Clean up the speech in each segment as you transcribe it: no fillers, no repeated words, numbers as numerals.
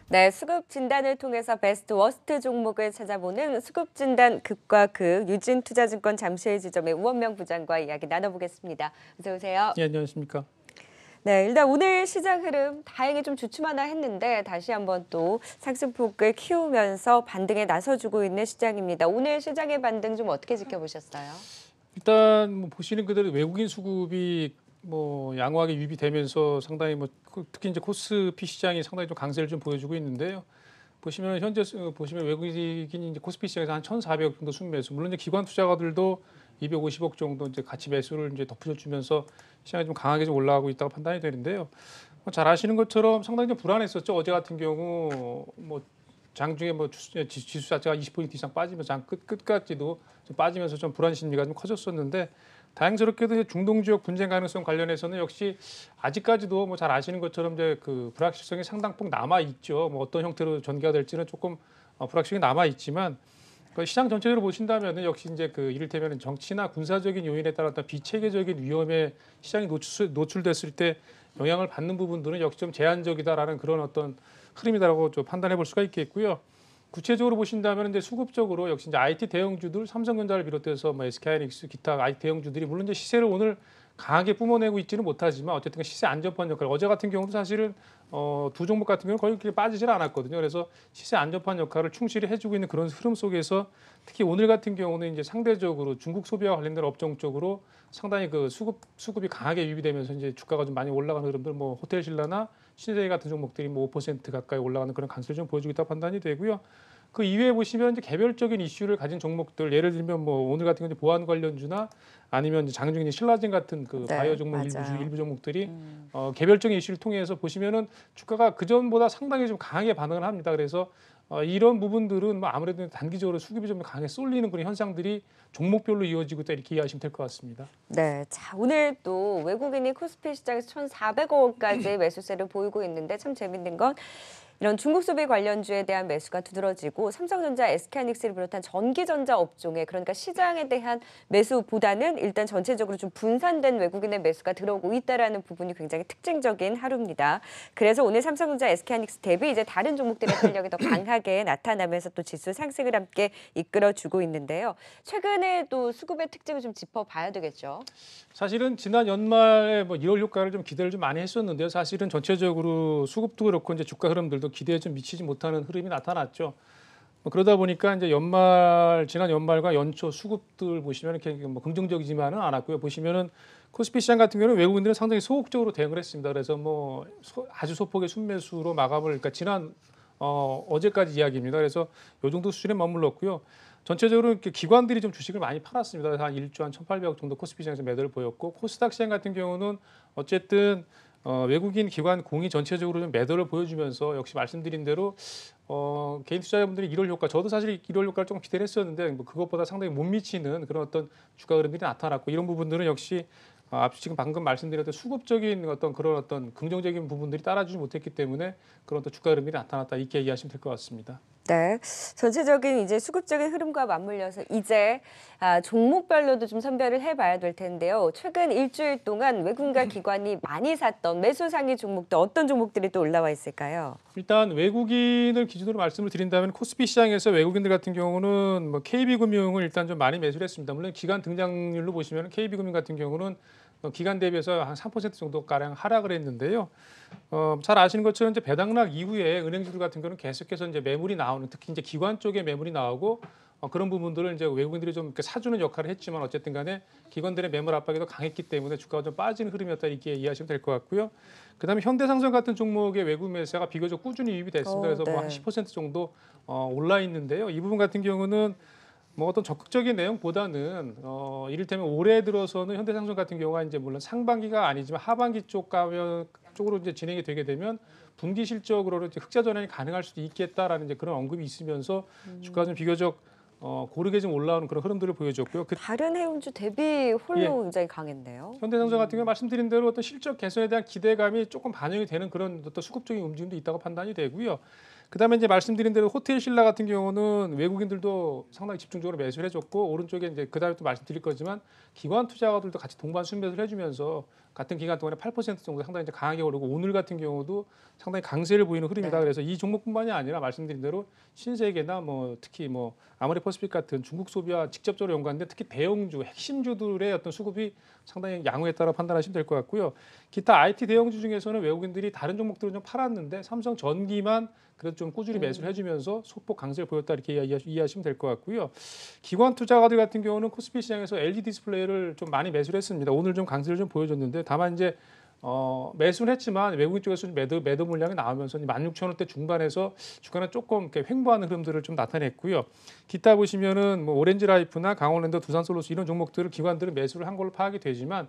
네, 수급 진단을 통해서 베스트 워스트 종목을 찾아보는 수급 진단 극과 극 유진투자증권 잠실 지점의 우원명 부장과 이야기 나눠보겠습니다. 어서 오세요. 예, 안녕하십니까. 네, 일단 오늘 시장 흐름 다행히 좀 주춤하나 했는데 다시 한번 또 상승폭을 키우면서 반등에 나서주고 있는 시장입니다. 오늘 시장의 반등 좀 어떻게 지켜보셨어요? 일단 뭐 보시는 그대로 외국인 수급이 양호하게 유입이 되면서 상당히 특히 이제 코스피 시장이 상당히 좀 강세를 좀 보여주고 있는데요. 보시면 현재 보시면 외국인이 이제 코스피 시장에서 한 1,400억 정도 순매수. 물론 이제 기관 투자가들도 250억 정도 이제 같이 매수를 이제 덧붙여주면서 시장이 좀 강하게 좀 올라가고 있다고 판단이 되는데요. 잘 아시는 것처럼 상당히 좀 불안했었죠. 어제 같은 경우 장중에 지수 자체가 20포인트 이상 빠지면서 장 끝까지도 좀 빠지면서 좀 불안 심리가 좀 커졌었는데 다행스럽게도 중동 지역 분쟁 가능성 관련해서는 역시 아직까지도 잘 아시는 것처럼 이제 그 불확실성이 상당폭 남아 있죠. 어떤 형태로 전개가 될지는 조금 불확실성이 남아 있지만 그 시장 전체적으로 보신다면은 역시 이제 그 이를테면 정치나 군사적인 요인에 따라 어떤 비체계적인 위험에 시장이 노출됐을 때 영향을 받는 부분들은 역시 좀 제한적이다라는 그런 어떤 흐름이다라고 좀 판단해 볼 수가 있겠고요. 구체적으로 보신다면 이제 수급적으로 역시 이제 IT 대형주들 삼성전자를 비롯해서 SK하이닉스 기타 IT 대형주들이 물론 이제 시세를 오늘 강하게 뿜어내고 있지는 못하지만 어쨌든 시세 안전판 역할. 어제 같은 경우도 사실은 두 종목 같은 경우는 거의 그렇게 빠지질 않았거든요. 그래서 시세 안전판 역할을 충실히 해주고 있는 그런 흐름 속에서 특히 오늘 같은 경우는 이제 상대적으로 중국 소비와 관련된 업종 쪽으로 상당히 그 수급이 강하게 유입이 되면서 이제 주가가 좀 많이 올라가는 흐름들 호텔 신라나 신세계 같은 종목들이 5% 가까이 올라가는 그런 강세를 좀 보여주고 있다 판단이 되고요. 그 이외에 보시면 이제 개별적인 이슈를 가진 종목들 예를 들면 오늘 같은 경우 보안 관련주나 아니면 장중에 신라젠 같은 그 네, 바이오 종목 맞아요. 일부 종목들이 개별적인 이슈를 통해서 보시면은 주가가 그 전보다 상당히 좀 강하게 반응을 합니다. 그래서 이런 부분들은 아무래도 단기적으로 수급이 좀 강하게 쏠리는 그런 현상들이 종목별로 이어지고 있다 이렇게 이해하시면 될 것 같습니다. 네, 자 오늘 또 외국인이 코스피 시장에서 1,400억 원까지 매수세를 보이고 있는데 참 재밌는 건 이런 중국 소비 관련주에 대한 매수가 두드러지고 삼성전자, SK하이닉스를 비롯한 전기전자 업종에 그러니까 시장에 대한 매수보다는 일단 전체적으로 좀 분산된 외국인의 매수가 들어오고 있다라는 부분이 굉장히 특징적인 하루입니다. 그래서 오늘 삼성전자, SK하이닉스 대비 이제 다른 종목들의 실력이 더 강하게 나타나면서 또 지수 상승을 함께 이끌어주고 있는데요. 최근에 또 수급의 특징을 좀 짚어봐야 되겠죠. 사실은 지난 연말에 1월 효과를 좀 기대를 좀 많이 했었는데요. 사실은 전체적으로 수급도 그렇고 이제 주가 흐름들도 기대에 좀 미치지 못하는 흐름이 나타났죠. 그러다 보니까 이제 지난 연말과 연초 수급들 보시면 이렇게 긍정적이지만은 않았고요. 보시면은 코스피 시장 같은 경우는 외국인들은 상당히 소극적으로 대응을 했습니다. 그래서 아주 소폭의 순매수로 마감을 그러니까 지난 어제까지 이야기입니다. 그래서 요 정도 수준에 머물렀고요. 전체적으로 이렇게 기관들이 좀 주식을 많이 팔았습니다. 그래서 한 1조 한 1,800억 정도 코스피 시장에서 매도를 보였고 코스닥 시장 같은 경우는 어쨌든 외국인 기관 공이 전체적으로 좀 매도를 보여주면서 역시 말씀드린 대로 개인 투자자분들이 1월 효과 저도 사실 1월 효과를 조금 기대를 했었는데 그것보다 상당히 못 미치는 그런 어떤 주가 흐름들이 나타났고 이런 부분들은 역시 지금 방금 말씀드렸던 수급적인 그런 어떤 긍정적인 부분들이 따라주지 못했기 때문에 그런 어떤 주가 흐름이 나타났다 이렇게 이해하시면 될 것 같습니다. 네, 전체적인 이제 수급적인 흐름과 맞물려서 이제 종목별로도 좀 선별을 해봐야 될 텐데요. 최근 일주일 동안 외국인과 기관이 많이 샀던 매수 상위 종목도 어떤 종목들이 또 올라와 있을까요? 일단 외국인을 기준으로 말씀을 드린다면 코스피 시장에서 외국인들 같은 경우는 KB금융을 일단 좀 많이 매수를 했습니다. 물론 기간 등장률로 보시면 KB금융 같은 경우는 기간 대비해서 한 3% 정도 가량 하락을 했는데요. 잘 아시는 것처럼 이제 배당락 이후에 은행주들 같은 경우는 계속해서 이제 매물이 나오는 특히 이제 기관 쪽에 매물이 나오고 그런 부분들을 이제 외국인들이 좀 이렇게 사주는 역할을 했지만 어쨌든 간에 기관들의 매물 압박이 더 강했기 때문에 주가가 좀 빠지는 흐름이었다 이렇게 이해하시면 될 것 같고요. 그다음에 현대상선 같은 종목의 외국 매수가 비교적 꾸준히 유입이 됐습니다. 그래서 한 네. 10% 정도 올라 있는데요. 이 부분 같은 경우는 어떤 적극적인 내용보다는 이를테면 올해 들어서는 현대상선 같은 경우가 이제 물론 상반기가 아니지만 하반기 쪽으로 이제 진행이 되게 되면 분기 실적으로 이제 흑자 전환이 가능할 수도 있겠다라는 이제 그런 언급이 있으면서 주가가 좀 비교적 고르게 좀 올라오는 그런 흐름들을 보여줬고요. 다른 해운주 대비 홀로 예, 굉장히 강했네요. 현대상선 같은 경우 말씀드린 대로 어떤 실적 개선에 대한 기대감이 조금 반영이 되는 그런 어떤 수급적인 움직임도 있다고 판단이 되고요. 그다음에 이제 말씀드린 대로 호텔 신라 같은 경우는 외국인들도 상당히 집중적으로 매수를 해줬고 오른쪽에 이제 그다음에 또 말씀드릴 거지만 기관 투자가들도 같이 동반 순매수를 해주면서 같은 기간 동안에 8% 정도 상당히 이제 강하게 오르고 오늘 같은 경우도 상당히 강세를 보이는 흐름이다. 네. 그래서 이 종목뿐만이 아니라 말씀드린 대로 신세계나 뭐 특히 뭐 아모레퍼시픽 같은 중국 소비와 직접적으로 연관된 특히 대형주 핵심주들의 어떤 수급이 상당히 양호에 따라 판단하시면 될 것 같고요. 기타 IT 대형주 중에서는 외국인들이 다른 종목들은 좀 팔았는데 삼성전기만 그래도 좀 꾸준히 매수를 해주면서 소폭 강세를 보였다 이렇게 이해하시면 될 것 같고요. 기관 투자가들 같은 경우는 코스피 시장에서 LED 디스플레이를 좀 많이 매수를 했습니다. 오늘 좀 강세를 좀 보여줬는데 다만 이제 매수는 했지만 외국인 쪽에서 매도 물량이 나오면서 16,000원대 중반에서 주가는 조금 이렇게 횡보하는 흐름들을 좀 나타냈고요. 기타 보시면은 뭐 오렌지라이프나 강원랜드, 두산솔루스 이런 종목들을 기관들은 매수를 한 걸로 파악이 되지만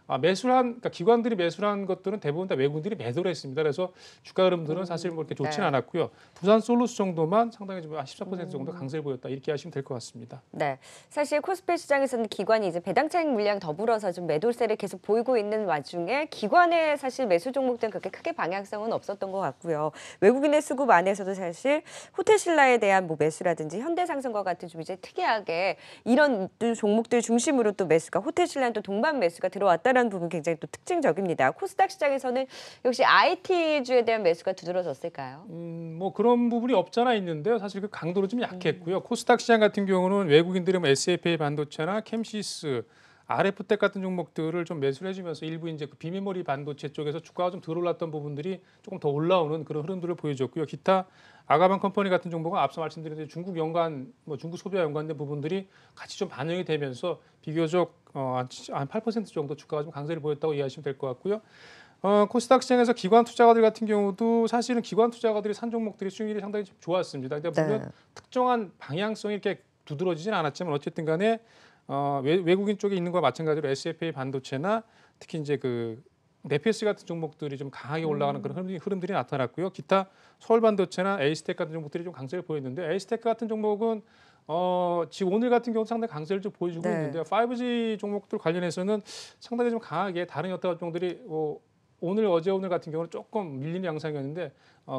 그러니까 기관들이 매수를 한 것들은 대부분 다 외국인들이 매도를 했습니다. 그래서 주가 흐름들은 사실 뭐 이렇게 좋지는 네. 않았고요. 두산솔루스 정도만 상당히 좀 14% 정도 강세를 보였다 이렇게 하시면 될 것 같습니다. 네, 사실 코스피 시장에서는 기관이 이제 배당 차익 물량 더불어서 좀 매도세를 계속 보이고 있는 와중에 기관의 사실 매수 종목들은 그렇게 크게 방향성은 없었던 것 같고요. 외국인의 수급 안에서도 사실 호텔 신라에 대한 뭐 매수라든지 현대상선과 같은 좀 이제 특이하게 이런 종목들 중심으로 또 매수가 호텔 신라는 또 동반 매수가 들어왔다는 부분 굉장히 또 특징적입니다. 코스닥 시장에서는 역시 IT주에 대한 매수가 두드러졌을까요? 뭐 그런 부분이 없잖아 있는데요. 사실 그 강도는 좀 약했고요. 코스닥 시장 같은 경우는 외국인들이 뭐 SFA 반도체나 캠시스, RF텍 같은 종목들을 좀 매수를 해주면서 일부 이제 그 비메모리 반도체 쪽에서 주가가 좀 덜 올랐던 부분들이 조금 더 올라오는 그런 흐름들을 보여줬고요. 기타 아가방 컴퍼니 같은 종목은 앞서 말씀드린 대로 중국 연관, 뭐 중국 소비와 연관된 부분들이 같이 좀 반영이 되면서 비교적 한 8% 정도 주가가 좀 강세를 보였다고 이해하시면 될 것 같고요. 코스닥 시장에서 기관 투자가들 같은 경우도 사실은 기관 투자가들이 산 종목들이 수익률이 상당히 좀 좋았습니다. 근데 물론 네. 특정한 방향성이 이렇게 두드러지진 않았지만 어쨌든 간에 외국인 쪽에 있는 거와 마찬가지로 SFA 반도체나 특히 이제 그 네피스 같은 종목들이 좀 강하게 올라가는 그런 흐름들이 나타났고요. 기타 서울 반도체나 에이스텍 같은 종목들이 좀 강세를 보였는데 에이스텍 같은 종목은 지금 오늘 같은 경우 상당히 강세를 좀 보여주고 네. 있는데요. 5G 종목들 관련해서는 상당히 좀 강하게 다른 여타 종들이 오늘 같은 경우는 조금 밀리는 양상이었는데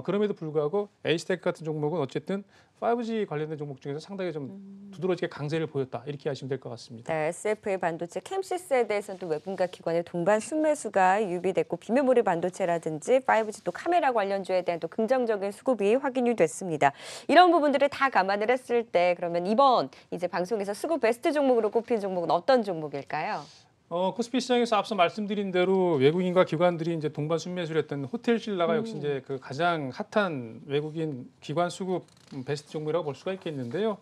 그럼에도 불구하고 에이스텍 같은 종목은 어쨌든 5G 관련된 종목 중에서 상당히 좀 두드러지게 강세를 보였다 이렇게 하시면 될 것 같습니다. 네, SFA 반도체 캠시스에 대해서는 또 외국인과 기관의 동반 순매수가 유비됐고 비메모리 반도체라든지 5G 또 카메라 관련주에 대한 또 긍정적인 수급이 확인이 됐습니다. 이런 부분들을 다 감안을 했을 때 그러면 이번 이제 방송에서 수급 베스트 종목으로 꼽힌 종목은 어떤 종목일까요? 코스피 시장에서 앞서 말씀드린 대로 외국인과 기관들이 이제 동반 순매수를 했던 호텔 신라가 역시 이제 그 가장 핫한 외국인 기관 수급 베스트 종목이라고 볼 수가 있겠는데요.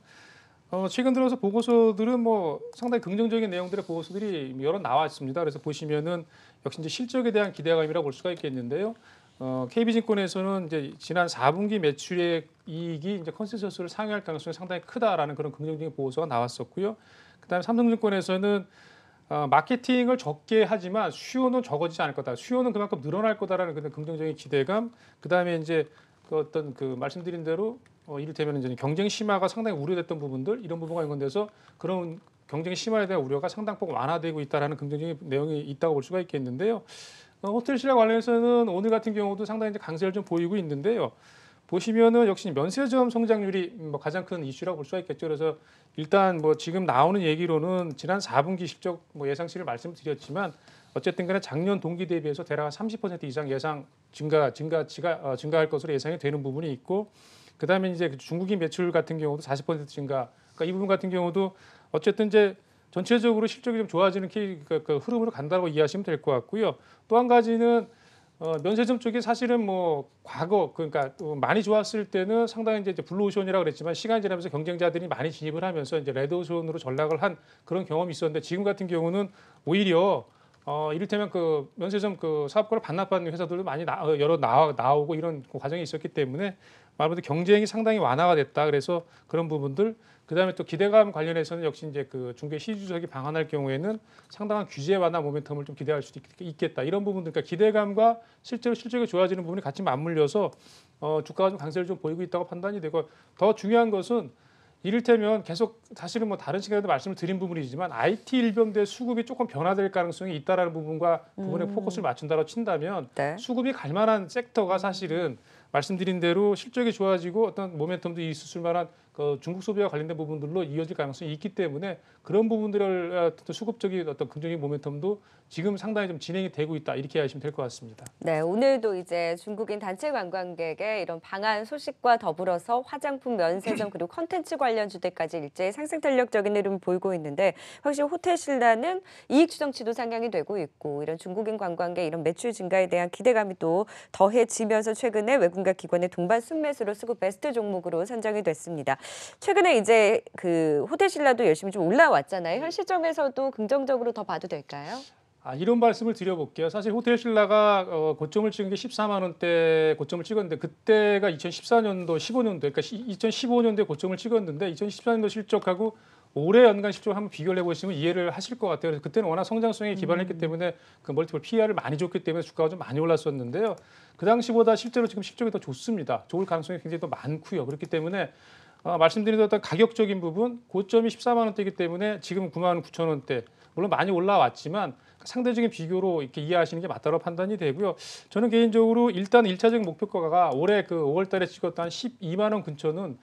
최근 들어서 보고서들은 뭐 상당히 긍정적인 내용들의 보고서들이 여러 나왔습니다. 그래서 보시면은 역시 이제 실적에 대한 기대감이라고 볼 수가 있겠는데요. KB증권에서는 이제 지난 4분기 매출액 이익이 이제 컨센서스를 상회할 가능성이 상당히 크다라는 그런 긍정적인 보고서가 나왔었고요. 그다음에 삼성증권에서는 마케팅을 적게 하지만 수요는 적어지지 않을 거다. 수요는 그만큼 늘어날 거다라는 그런 긍정적인 기대감. 그다음에 이제 그 어떤 그 말씀드린 대로 이를테면 이제 경쟁 심화가 상당히 우려됐던 부분들 이런 부분과 연관돼서 그런 경쟁 심화에 대한 우려가 상당폭 완화되고 있다라는 긍정적인 내용이 있다고 볼 수가 있겠는데요. 호텔 신라 관련해서는 오늘 같은 경우도 상당히 이제 강세를 좀 보이고 있는데요. 보시면은 역시 면세점 성장률이 뭐 가장 큰 이슈라고 볼 수가 있겠죠. 그래서 일단 뭐 지금 나오는 얘기로는 지난 4분기 실적 뭐 예상치를 말씀드렸지만 어쨌든 간에 작년 동기 대비해서 대략 30% 이상 예상 증가할 것으로 예상이 되는 부분이 있고 그다음에 이제 중국인 매출 같은 경우도 40% 증가. 그러니까 이 부분 같은 경우도 어쨌든 이제 전체적으로 실적이 좀 좋아지는 그 흐름으로 간다고 이해하시면 될 것 같고요. 또 한 가지는 면세점 쪽이 사실은 뭐 과거 그러니까 많이 좋았을 때는 상당히 이제 블루오션이라고 그랬지만 시간이 지나면서 경쟁자들이 많이 진입을 하면서 이제 레드오션으로 전락을 한 그런 경험이 있었는데 지금 같은 경우는 오히려 이를테면 그 면세점 그 사업권을 반납받는 회사들도 많이 나오고 이런 과정이 있었기 때문에 말하자면 경쟁이 상당히 완화가 됐다. 그래서 그런 부분들 그다음에 또 기대감 관련해서는 역시 이제 그 중개 시주석이 방한할 경우에는 상당한 규제 완화 모멘텀을 좀 기대할 수도 있겠다. 이런 부분들 그러니까 기대감과 실제로 실적이 좋아지는 부분이 같이 맞물려서 주가가 좀 강세를 좀 보이고 있다고 판단이 되고 더 중요한 것은 이를테면 계속 사실은 뭐 다른 시간에도 말씀을 드린 부분이지만 IT 일병대 수급이 조금 변화될 가능성이 있다라는 부분과 부분에 포커스를 맞춘다고 친다면 네. 수급이 갈 만한 섹터가 사실은 말씀드린 대로 실적이 좋아지고 어떤 모멘텀도 있을 만한 그 중국 소비와 관련된 부분들로 이어질 가능성이 있기 때문에 그런 부분들을 어떤 수급적인 어떤 긍정적인 모멘텀도 지금 상당히 좀 진행이 되고 있다 이렇게 하시면 될 것 같습니다. 네, 오늘도 이제 중국인 단체 관광객의 이런 방한 소식과 더불어서 화장품, 면세점 그리고 컨텐츠 관련 주택까지 일제히 상승 탄력적인 흐름을 보이고 있는데 확실히 호텔 신라는 이익 추정치도 상향이 되고 있고 이런 중국인 관광객 이런 매출 증가에 대한 기대감이 또 더해지면서 최근에 외국인과 기관의 동반 순매수로 수급 베스트 종목으로 선정이 됐습니다. 최근에 이제 그 호텔 신라도 열심히 좀 올라왔잖아요. 현 시점에서도 긍정적으로 더 봐도 될까요? 이런 말씀을 드려볼게요. 사실 호텔 신라가 고점을 찍은 게 14만 원대 고점을 찍었는데 그때가 2014년도, 15년도, 그러니까 2015년도에 고점을 찍었는데 2014년도 실적하고 올해 연간 실적을 한번 비교를 해보시면 이해를 하실 것 같아요. 그래서 그때는 워낙 성장성에 기반했기 때문에 그 멀티플 PR을 많이 줬기 때문에 주가가 좀 많이 올랐었는데요. 그 당시보다 실제로 지금 실적이 더 좋습니다. 좋을 가능성이 굉장히 더 많고요. 그렇기 때문에 말씀드린 어떤 가격적인 부분 고점이 14만 원대이기 때문에 지금 9만 9천 원대 물론 많이 올라왔지만 상대적인 비교로 이렇게 이해하시는 게 맞다고 판단이 되고요. 저는 개인적으로 일단 1차적인 목표가가 올해 그 5월 달에 찍었던 12만 원 근처는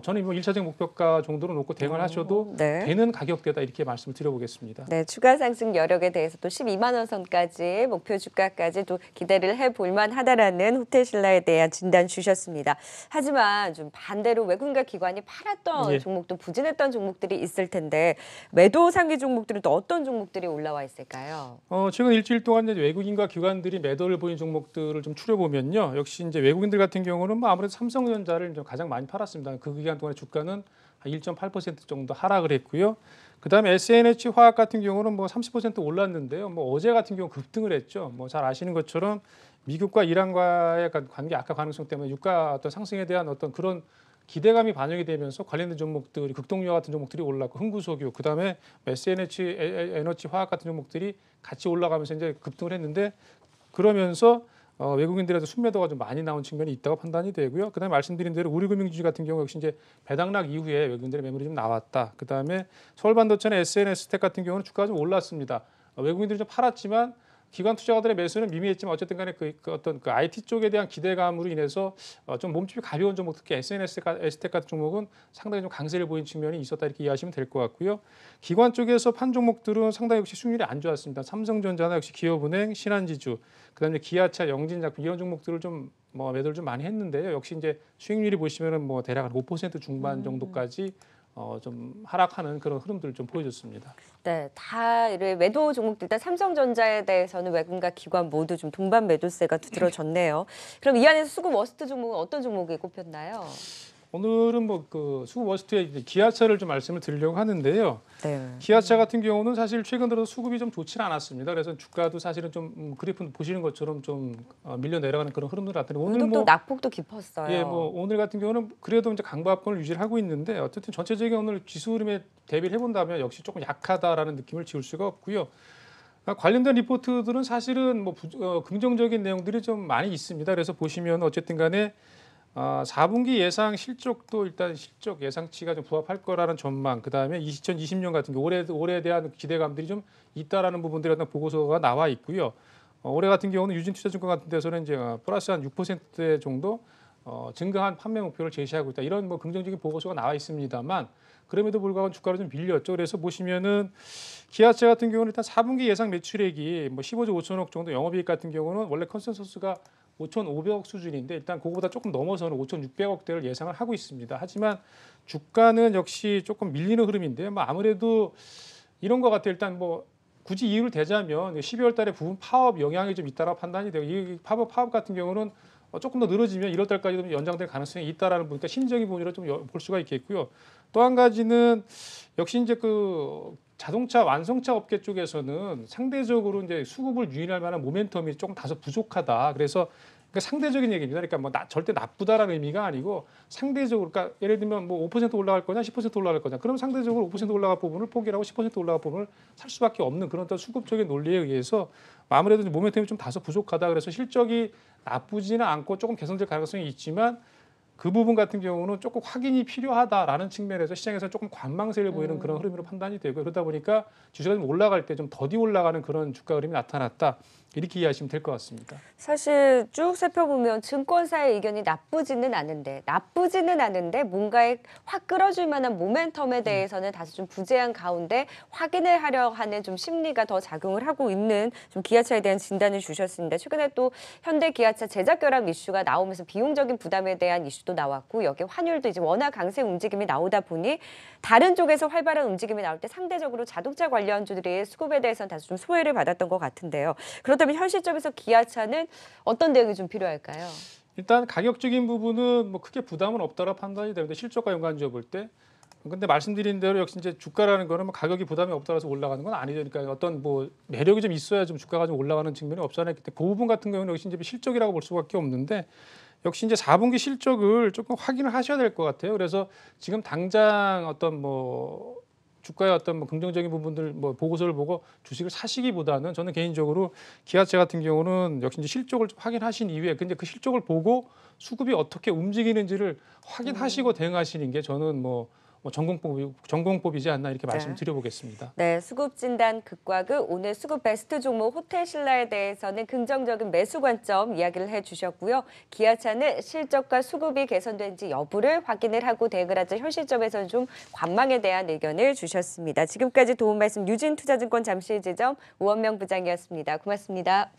저는 뭐 1차적 목표가 정도로 놓고 대응을 하셔도 네. 되는 가격대다 이렇게 말씀을 드려보겠습니다. 네, 추가 상승 여력에 대해서 또 12만 원 선까지 목표 주가까지 또 기대를 해볼 만하다라는 호텔 신라에 대한 진단 주셨습니다. 하지만 좀 반대로 외국인과 기관이 팔았던 예. 종목도 부진했던 종목들이 있을 텐데 매도 상위 종목들은 또 어떤 종목들이 올라와 있을까요? 최근 일주일 동안 이제 외국인과 기관들이 매도를 보인 종목들을 좀 추려보면요. 역시 이제 외국인들 같은 경우는 뭐 아무래도 삼성전자를 좀 가장 많이 팔았습니다. 그 기간 동안에 주가는 1.8% 정도 하락을 했고요. 그다음에 SNH 화학 같은 경우는 뭐 30% 올랐는데요. 뭐 어제 같은 경우 급등을 했죠. 뭐 잘 아시는 것처럼 미국과 이란과의 관계 악화 가능성 때문에 유가 어떤 상승에 대한 어떤 그런 기대감이 반영이 되면서 관련된 종목들이 극동유화 같은 종목들이 올랐고 흥구석유 그다음에 SNH 에너지 화학 같은 종목들이 같이 올라가면서 이제 급등을 했는데 그러면서 외국인들에도 순매도가 좀 많이 나온 측면이 있다고 판단이 되고요. 그다음에 말씀드린 대로 우리금융주주 같은 경우 역시 이제 배당락 이후에 외국인들의 매물이 좀 나왔다. 그다음에 서울반도체나 SNS텍 같은 경우는 주가가 좀 올랐습니다. 외국인들이 좀 팔았지만 기관 투자가들의 매수는 미미했지만 어쨌든 간에 그 어떤 그 IT 쪽에 대한 기대감으로 인해서 좀 몸집이 가벼운 종목 특히 SNS텍 같은 종목은 상당히 좀 강세를 보인 측면이 있었다 이렇게 이해하시면 될 것 같고요. 기관 쪽에서 판 종목들은 상당히 역시 수익률이 안 좋았습니다. 삼성전자나 역시 기업은행, 신한지주, 그다음에 기아차, 영진작품 이런 종목들을 좀 매도를 좀 많이 했는데요. 역시 이제 수익률이 보시면은 뭐 대략 한 5% 중반 정도까지 좀 하락하는 그런 흐름들을 좀 보여줬습니다. 네, 다 매도 종목들 일단 삼성전자에 대해서는 외국인과 기관 모두 좀 동반 매도세가 두드러졌네요. 그럼 이 안에서 수급 워스트 종목은 어떤 종목이 꼽혔나요? 오늘은 뭐 그 수급 워스트의 기아차를 좀 말씀을 드리려고 하는데요. 네. 기아차 같은 경우는 사실 최근 들어서 수급이 좀 좋지는 않았습니다. 그래서 주가도 사실은 좀 그래프 보시는 것처럼 좀 밀려 내려가는 그런 흐름들 같은데 오늘 오늘도 낙폭도 깊었어요. 예, 뭐 오늘 같은 경우는 그래도 이제 강보합권을 유지를 하고 있는데 어쨌든 전체적인 오늘 지수 흐름에 대비를 해본다면 역시 조금 약하다라는 느낌을 지울 수가 없고요. 관련된 리포트들은 사실은 뭐 긍정적인 내용들이 좀 많이 있습니다. 그래서 보시면 어쨌든 간에 4분기 예상 실적도 일단 실적 예상치가 좀 부합할 거라는 전망, 그다음에 2020년 같은 경우 올해에 대한 기대감들이 좀 있다라는 부분들이 어떤 보고서가 나와 있고요. 올해 같은 경우는 유진투자증권 같은 데서는 이제 플러스 한 6% 정도 증가한 판매 목표를 제시하고 있다. 이런 뭐 긍정적인 보고서가 나와 있습니다만 그럼에도 불구하고 주가로 좀 밀렸죠. 그래서 보시면은 기아차 같은 경우는 일단 4분기 예상 매출액이 뭐 15조 5천억 정도, 영업이익 같은 경우는 원래 컨센서스가 5,500억 수준인데 일단 그거보다 조금 넘어서는 5,600억대를 예상을 하고 있습니다. 하지만 주가는 역시 조금 밀리는 흐름인데요. 뭐 아무래도 이런 것 같아요. 일단 뭐 굳이 이유를 대자면 12월 달에 부분 파업 영향이 좀 있다라고 판단이 되고 이 파업 같은 경우는 조금 더 늘어지면 1월 달까지 좀 연장될 가능성이 있다라는 보니까 심적인 부분으로 좀 볼 수가 있겠고요. 또 한 가지는 역시 이제 그 자동차 완성차 업계 쪽에서는 상대적으로 이제 수급을 유인할 만한 모멘텀이 조금 다소 부족하다. 그래서 그러니까 상대적인 얘기입니다. 그러니까 뭐 절대 나쁘다라는 의미가 아니고 상대적으로, 그러니까 예를 들면 뭐 5% 올라갈 거냐, 10% 올라갈 거냐. 그럼 상대적으로 5% 올라갈 부분을 포기하고 10% 올라갈 부분을 살 수밖에 없는 그런 어떤 수급적인 논리에 의해서 아무래도 모멘텀이 좀 다소 부족하다. 그래서 실적이 나쁘지는 않고 조금 개선될 가능성이 있지만 그 부분 같은 경우는 조금 확인이 필요하다라는 측면에서 시장에서 조금 관망세를 보이는 그런 흐름으로 판단이 되고 그러다 보니까 지수가 좀 올라갈 때 좀 더디 올라가는 그런 주가 흐름이 나타났다. 이렇게 이해하시면 될 것 같습니다. 사실 쭉 살펴보면 증권사의 의견이 나쁘지는 않은데 뭔가에 확 끌어줄 만한 모멘텀에 대해서는 다소 좀 부재한 가운데 확인을 하려 하는 좀 심리가 더 작용을 하고 있는 좀 기아차에 대한 진단을 주셨습니다. 최근에 또 현대 기아차 제작 결함 이슈가 나오면서 비용적인 부담에 대한 이슈도 나왔고 여기 환율도 이제 워낙 강세 움직임이 나오다 보니 다른 쪽에서 활발한 움직임이 나올 때 상대적으로 자동차 관련주들이 수급에 대해서는 다소 좀 소외를 받았던 것 같은데요. 그렇다면 현 시점에서 기아차는 어떤 대응이 좀 필요할까요? 일단 가격적인 부분은 뭐 크게 부담은 없다라 판단이 되는데 실적과 연관지어 볼 때. 근데 말씀드린 대로 역시 이제 주가라는 거는 뭐 가격이 부담이 없다라서 올라가는 건 아니죠. 그러니까 어떤 뭐 매력이 좀 있어야 좀 주가가 좀 올라가는 측면이 없잖아요. 그때 그 부분 같은 경우는 역시 이제 실적이라고 볼 수밖에 없는데 역시 이제 4분기 실적을 조금 확인을 하셔야 될 것 같아요. 그래서 지금 당장 어떤 뭐 주가의 어떤 뭐 긍정적인 부분들 뭐 보고서를 보고 주식을 사시기보다는 저는 개인적으로 기아차 같은 경우는 역시 이제 실적을 좀 확인하신 이후에 근데 그 실적을 보고 수급이 어떻게 움직이는지를 확인하시고 대응하시는 게 저는 뭐 전공법이지 않나 이렇게 말씀드려보겠습니다. 네, 수급 진단 극과 극 오늘 수급 베스트 종목 호텔신라에 대해서는 긍정적인 매수 관점 이야기를 해주셨고요. 기아차는 실적과 수급이 개선된지 여부를 확인을 하고 대응을 하자 현 시점에서는 좀 관망에 대한 의견을 주셨습니다. 지금까지 도움 말씀 유진투자증권 잠실지점 우원명 부장이었습니다. 고맙습니다.